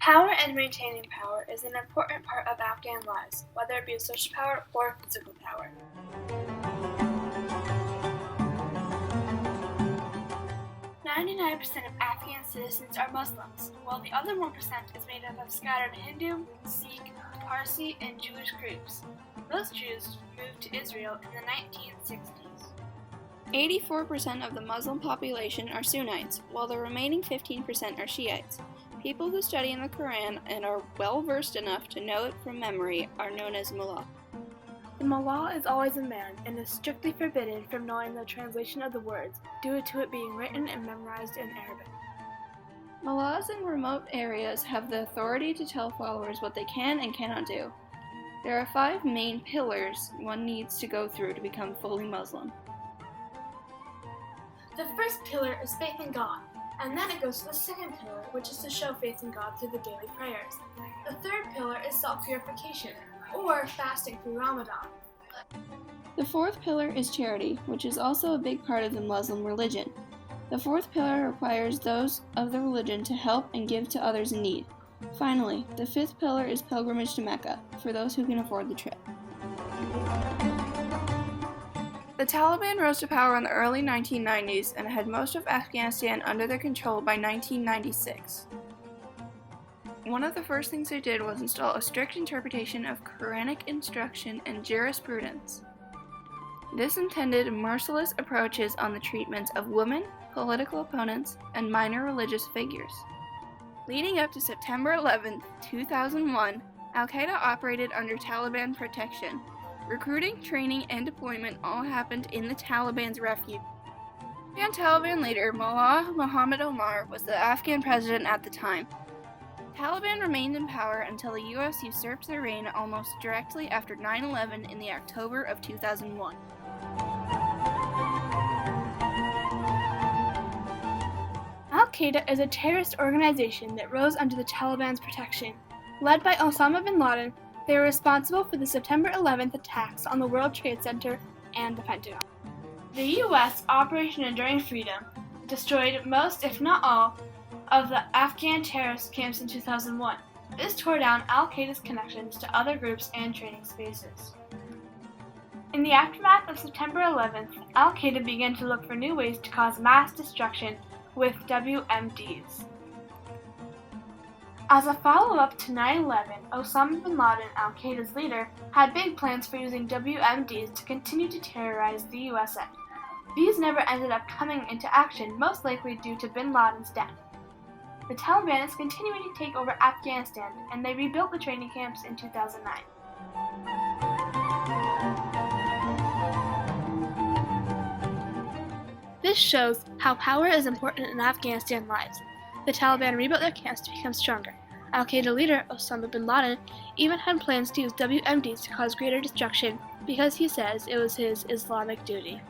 Power and maintaining power is an important part of Afghan lives, whether it be social power or physical power. 99% of Afghan citizens are Muslims, while the other 1% is made up of scattered Hindu, Sikh, Parsi, and Jewish groups. Most Jews moved to Israel in the 1960s. 84% of the Muslim population are Sunnites, while the remaining 15% are Shiites. People who study in the Quran and are well-versed enough to know it from memory are known as mullah. The mullah is always a man and is strictly forbidden from knowing the translation of the words due to it being written and memorized in Arabic. Mullahs in remote areas have the authority to tell followers what they can and cannot do. There are 5 main pillars one needs to go through to become fully Muslim. The first pillar is faith in God, and then it goes to the second pillar, which is to show faith in God through the daily prayers. The third pillar is self-purification, or fasting through Ramadan. The fourth pillar is charity, which is also a big part of the Muslim religion. The fourth pillar requires those of the religion to help and give to others in need. Finally, the fifth pillar is pilgrimage to Mecca, for those who can afford the trip. The Taliban rose to power in the early 1990s and had most of Afghanistan under their control by 1996. One of the first things they did was install a strict interpretation of Quranic instruction and jurisprudence. This intended merciless approaches on the treatments of women, political opponents, and minor religious figures. Leading up to September 11, 2001, Al-Qaeda operated under Taliban protection. Recruiting, training, and deployment all happened in the Taliban's refuge. Afghan Taliban leader Mullah Muhammad Omar was the Afghan president at the time. Taliban remained in power until the U.S. usurped their reign almost directly after 9/11 in the October of 2001. Al-Qaeda is a terrorist organization that rose under the Taliban's protection. Led by Osama bin Laden, they were responsible for the September 11th attacks on the World Trade Center and the Pentagon. The U.S. Operation Enduring Freedom destroyed most, if not all, of the Afghan terrorist camps in 2001. This tore down Al-Qaeda's connections to other groups and training spaces. In the aftermath of September 11th, Al-Qaeda began to look for new ways to cause mass destruction with WMDs. As a follow-up to 9/11, Osama bin Laden, Al-Qaeda's leader, had big plans for using WMDs to continue to terrorize the USA. These never ended up coming into action, most likely due to bin Laden's death. The Taliban is continuing to take over Afghanistan, and they rebuilt the training camps in 2009. This shows how power is important in Afghanistan lives. The Taliban rebuilt their camps to become stronger. Al-Qaeda leader Osama bin Laden even had plans to use WMDs to cause greater destruction because he says it was his Islamic duty.